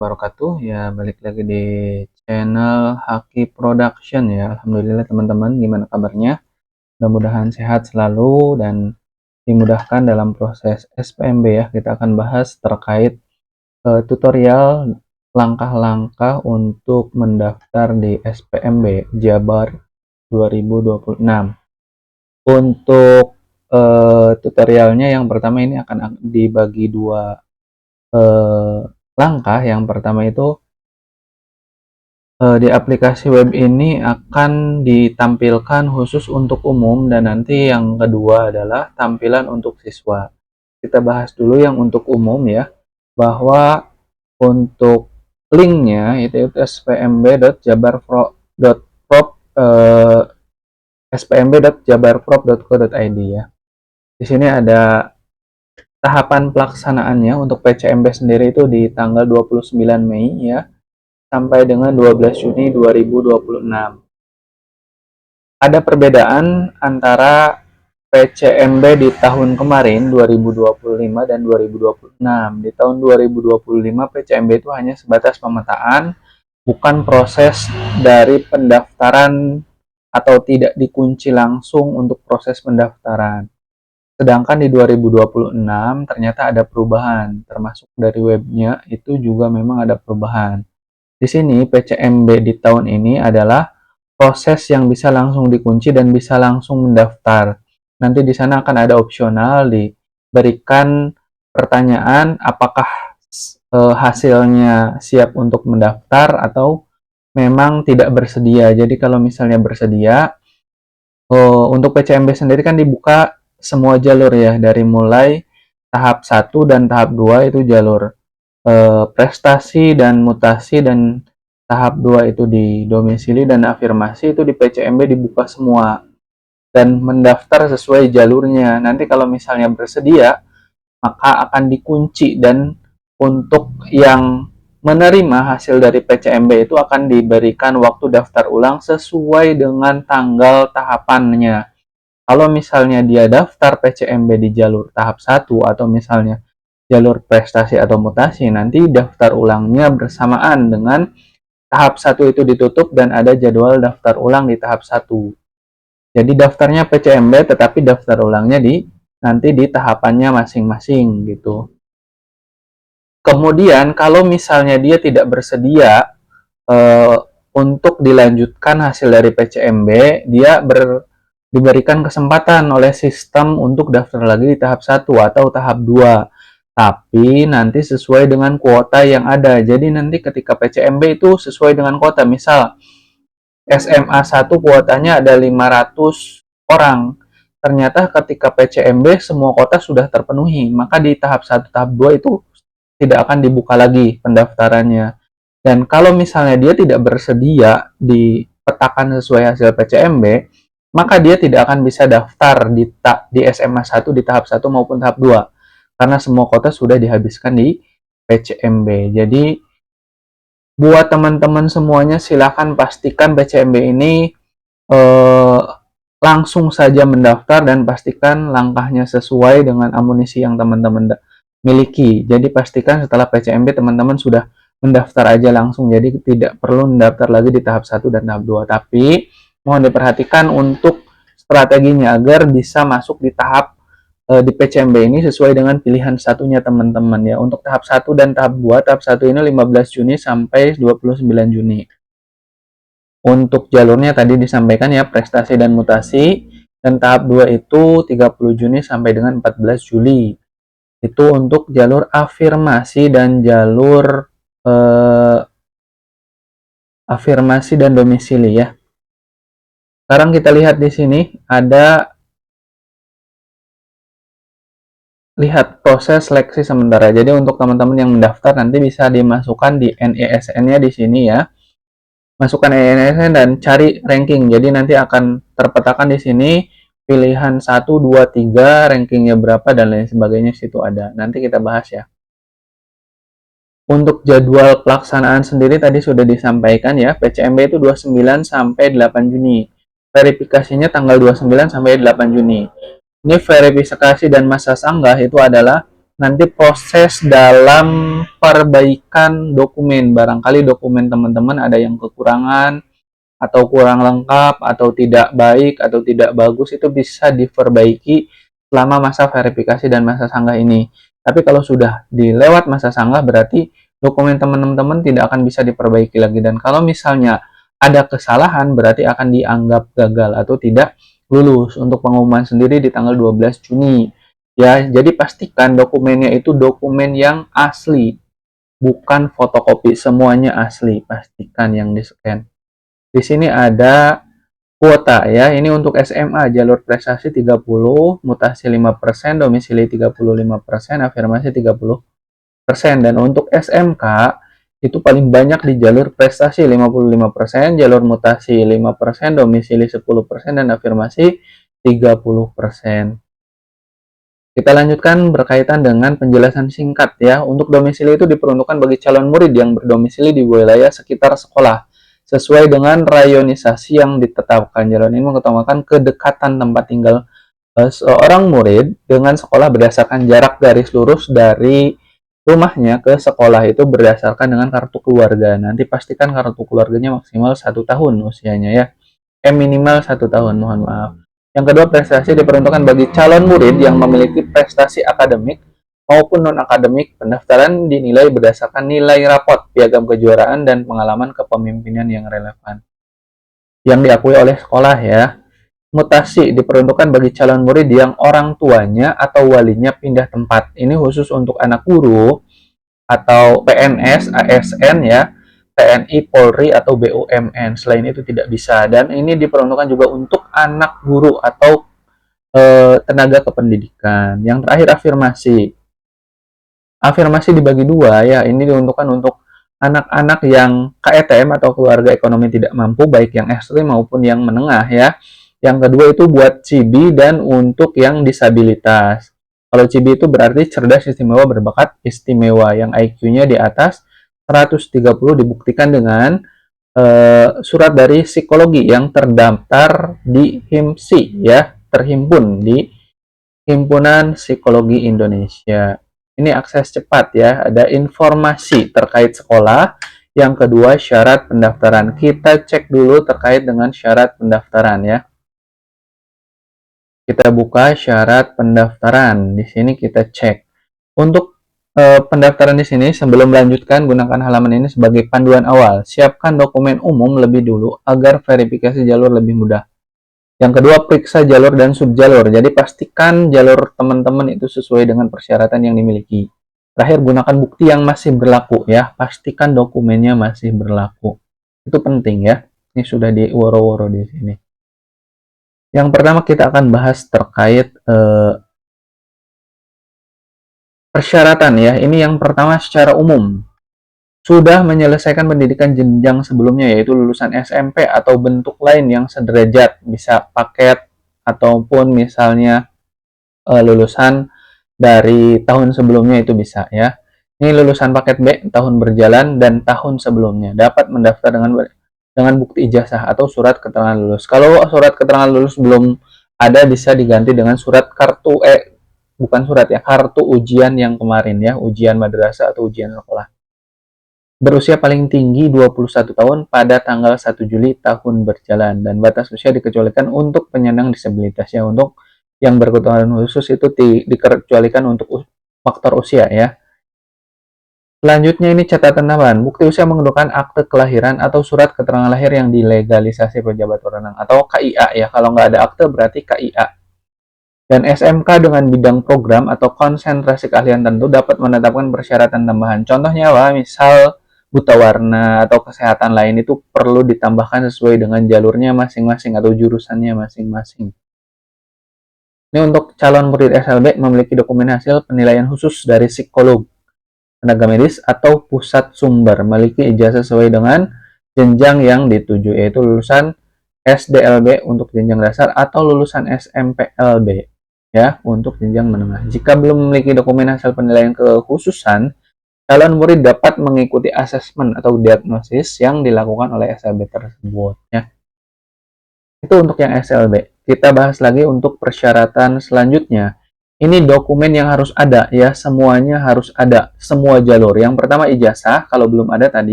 Wabarakatuh. Ya, balik lagi di channel Haki Production ya. Alhamdulillah teman-teman, gimana kabarnya? Mudah-mudahan sehat selalu dan dimudahkan dalam proses SPMB ya. Kita akan bahas terkait tutorial langkah-langkah untuk mendaftar di SPMB Jabar 2026. Untuk tutorialnya yang pertama ini akan dibagi dua langkah. Yang pertama itu di aplikasi web ini akan ditampilkan khusus untuk umum, dan nanti yang kedua adalah tampilan untuk siswa. Kita bahas dulu yang untuk umum ya, bahwa untuk linknya itu spmb.jabarprop.co.id ya. Di sini ada tahapan pelaksanaannya. Untuk PCMB sendiri itu di tanggal 29 Mei ya, sampai dengan 12 Juni 2026. Ada perbedaan antara PCMB di tahun kemarin 2025 dan 2026. Di tahun 2025 PCMB itu hanya sebatas pemetaan, bukan proses dari pendaftaran atau tidak dikunci langsung untuk proses pendaftaran. Sedangkan di 2026 ternyata ada perubahan, termasuk dari webnya itu juga memang ada perubahan. Di sini PCMB di tahun ini adalah proses yang bisa langsung dikunci dan bisa langsung mendaftar. Nanti di sana akan ada opsional diberikan pertanyaan apakah hasilnya siap untuk mendaftar atau memang tidak bersedia. Jadi kalau misalnya bersedia, untuk PCMB sendiri kan dibuka semua jalur ya, dari mulai tahap 1 dan tahap 2 itu jalur prestasi dan mutasi, dan tahap 2 itu di domisili dan afirmasi itu di PCMB dibuka semua dan mendaftar sesuai jalurnya. Nanti kalau misalnya bersedia maka akan dikunci, dan untuk yang menerima hasil dari PCMB itu akan diberikan waktu daftar ulang sesuai dengan tanggal tahapannya. Kalau misalnya dia daftar PCMB di jalur tahap 1 atau misalnya jalur prestasi atau mutasi, nanti daftar ulangnya bersamaan dengan tahap 1 itu ditutup dan ada jadwal daftar ulang di tahap 1. Jadi daftarnya PCMB tetapi daftar ulangnya nanti di tahapannya masing-masing gitu. Kemudian kalau misalnya dia tidak bersedia untuk dilanjutkan hasil dari PCMB, dia diberikan kesempatan oleh sistem untuk daftar lagi di tahap 1 atau tahap 2. Tapi nanti sesuai dengan kuota yang ada. Jadi nanti ketika PCMB itu sesuai dengan kuota. Misal SMA 1 kuotanya ada 500 orang. Ternyata ketika PCMB semua kuota sudah terpenuhi, maka di tahap 1, tahap 2 itu tidak akan dibuka lagi pendaftarannya. Dan kalau misalnya dia tidak bersedia dipetakan sesuai hasil PCMB, maka dia tidak akan bisa daftar di SMA 1 di tahap 1 maupun tahap 2. Karena semua kuota sudah dihabiskan di PCMB. Jadi buat teman-teman semuanya silakan pastikan PCMB ini langsung saja mendaftar dan pastikan langkahnya sesuai dengan amunisi yang teman-teman miliki. Jadi pastikan setelah PCMB teman-teman sudah mendaftar aja langsung. Jadi tidak perlu mendaftar lagi di tahap 1 dan tahap 2. Tapi mohon diperhatikan untuk strateginya agar bisa masuk di tahap di PCMB ini sesuai dengan pilihan satunya teman-teman ya. Untuk tahap 1 dan tahap 2, tahap 1 ini 15 Juni sampai 29 Juni. Untuk jalurnya tadi disampaikan ya, prestasi dan mutasi, dan tahap 2 itu 30 Juni sampai dengan 14 Juli. Itu untuk jalur afirmasi dan jalur afirmasi dan domisili ya. Sekarang kita lihat di sini ada proses seleksi sementara. Jadi untuk teman-teman yang mendaftar nanti bisa dimasukkan di NISN-nya di sini ya. Masukkan NISN dan cari ranking. Jadi nanti akan terpetakan di sini pilihan 1, 2, 3, rankingnya berapa dan lain sebagainya, situ ada. Nanti kita bahas ya. Untuk jadwal pelaksanaan sendiri tadi sudah disampaikan ya. PCMB itu 29 sampai 8 Juni. Verifikasinya tanggal 29 sampai 8 Juni. Ini verifikasi dan masa sanggah itu adalah nanti proses dalam perbaikan dokumen. Barangkali dokumen teman-teman ada yang kekurangan, atau kurang lengkap, atau tidak baik, atau tidak bagus, itu bisa diperbaiki selama masa verifikasi dan masa sanggah ini. Tapi kalau sudah dilewat masa sanggah, berarti dokumen teman-teman tidak akan bisa diperbaiki lagi. Dan kalau misalnya ada kesalahan, berarti akan dianggap gagal atau tidak lulus. Untuk pengumuman sendiri di tanggal 12 Juni. Ya, jadi pastikan dokumennya itu dokumen yang asli, bukan fotokopi. Semuanya asli, pastikan yang di-scan. Di sini ada kuota ya. Ini untuk SMA jalur prestasi 30, mutasi 5%, domisili 35%, afirmasi 30%. Dan untuk SMK itu paling banyak di jalur prestasi 55%, jalur mutasi 5%, domisili 10%, dan afirmasi 30%. Kita lanjutkan berkaitan dengan penjelasan singkat ya. Untuk domisili itu diperuntukkan bagi calon murid yang berdomisili di wilayah sekitar sekolah sesuai dengan rayonisasi yang ditetapkan. Jalur ini mengutamakan kedekatan tempat tinggal seorang murid dengan sekolah berdasarkan jarak garis lurus dari rumahnya ke sekolah itu berdasarkan dengan kartu keluarga. Nanti pastikan kartu keluarganya maksimal 1 tahun usianya ya. Minimal 1 tahun, mohon maaf. Yang kedua, prestasi diperuntukkan bagi calon murid yang memiliki prestasi akademik maupun non-akademik. Pendaftaran dinilai berdasarkan nilai rapot, piagam kejuaraan, dan pengalaman kepemimpinan yang relevan yang diakui oleh sekolah ya. Mutasi diperuntukkan bagi calon murid yang orang tuanya atau walinya pindah tempat. Ini khusus untuk anak guru atau PNS, ASN ya, TNI, Polri, atau BUMN. Selain itu tidak bisa. Dan ini diperuntukkan juga untuk anak guru atau tenaga kependidikan. Yang terakhir, afirmasi. Afirmasi dibagi dua ya. Ini diuntukkan untuk anak-anak yang KETM atau keluarga ekonomi tidak mampu, baik yang ekstrim maupun yang menengah ya. Yang kedua itu buat CIBI dan untuk yang disabilitas. Kalau CIBI itu berarti cerdas istimewa berbakat istimewa, yang IQ-nya di atas 130 dibuktikan dengan surat dari psikologi yang terdaftar di HIMSI ya, terhimpun di Himpunan Psikologi Indonesia. Ini akses cepat ya, ada informasi terkait sekolah. Yang kedua, syarat pendaftaran. Kita cek dulu terkait dengan syarat pendaftaran ya. Kita buka syarat pendaftaran. Di sini kita cek. Untuk pendaftaran di sini, sebelum melanjutkan, gunakan halaman ini sebagai panduan awal. Siapkan dokumen umum lebih dulu agar verifikasi jalur lebih mudah. Yang kedua, periksa jalur dan subjalur. Jadi pastikan jalur teman-teman itu sesuai dengan persyaratan yang dimiliki. Terakhir, gunakan bukti yang masih berlaku ya. Pastikan dokumennya masih berlaku. Itu penting ya. Ini sudah diworo-woro di sini. Yang pertama kita akan bahas terkait persyaratan ya. Ini yang pertama secara umum. Sudah menyelesaikan pendidikan jenjang sebelumnya, yaitu lulusan SMP atau bentuk lain yang sederajat, bisa paket ataupun misalnya lulusan dari tahun sebelumnya itu bisa ya. Ini lulusan paket B tahun berjalan dan tahun sebelumnya dapat mendaftar dengan bukti ijazah atau surat keterangan lulus. Kalau surat keterangan lulus belum ada, bisa diganti dengan surat bukan surat ya, kartu ujian yang kemarin ya, ujian madrasah atau ujian sekolah. Berusia paling tinggi 21 tahun pada tanggal 1 Juli tahun berjalan, dan batas usia dikecualikan untuk penyandang disabilitas ya. Untuk yang berkebutuhan khusus itu dikecualikan untuk faktor usia ya. Selanjutnya ini catatan tambahan. Bukti usia menunjukkan akte kelahiran atau surat keterangan lahir yang dilegalisasi pejabat berwenang atau KIA ya. Kalau nggak ada akte berarti KIA. Dan SMK dengan bidang program atau konsentrasi keahlian tentu dapat menetapkan persyaratan tambahan. Contohnya apa? Misal buta warna atau kesehatan lain itu perlu ditambahkan sesuai dengan jalurnya masing-masing atau jurusannya masing-masing. Ini untuk calon murid SLB memiliki dokumen hasil penilaian khusus dari psikolog, tenaga medis, atau pusat sumber, memiliki ijazah sesuai dengan jenjang yang dituju, yaitu lulusan SDLB untuk jenjang dasar atau lulusan SMPLB ya untuk jenjang menengah. Jika belum memiliki dokumen hasil penilaian kekhususan, calon murid dapat mengikuti asesmen atau diagnosis yang dilakukan oleh SLB tersebut ya. Itu untuk yang SLB. Kita bahas lagi untuk persyaratan selanjutnya, Ini dokumen yang harus ada ya, semuanya harus ada, semua jalur. Yang pertama ijazah, kalau belum ada tadi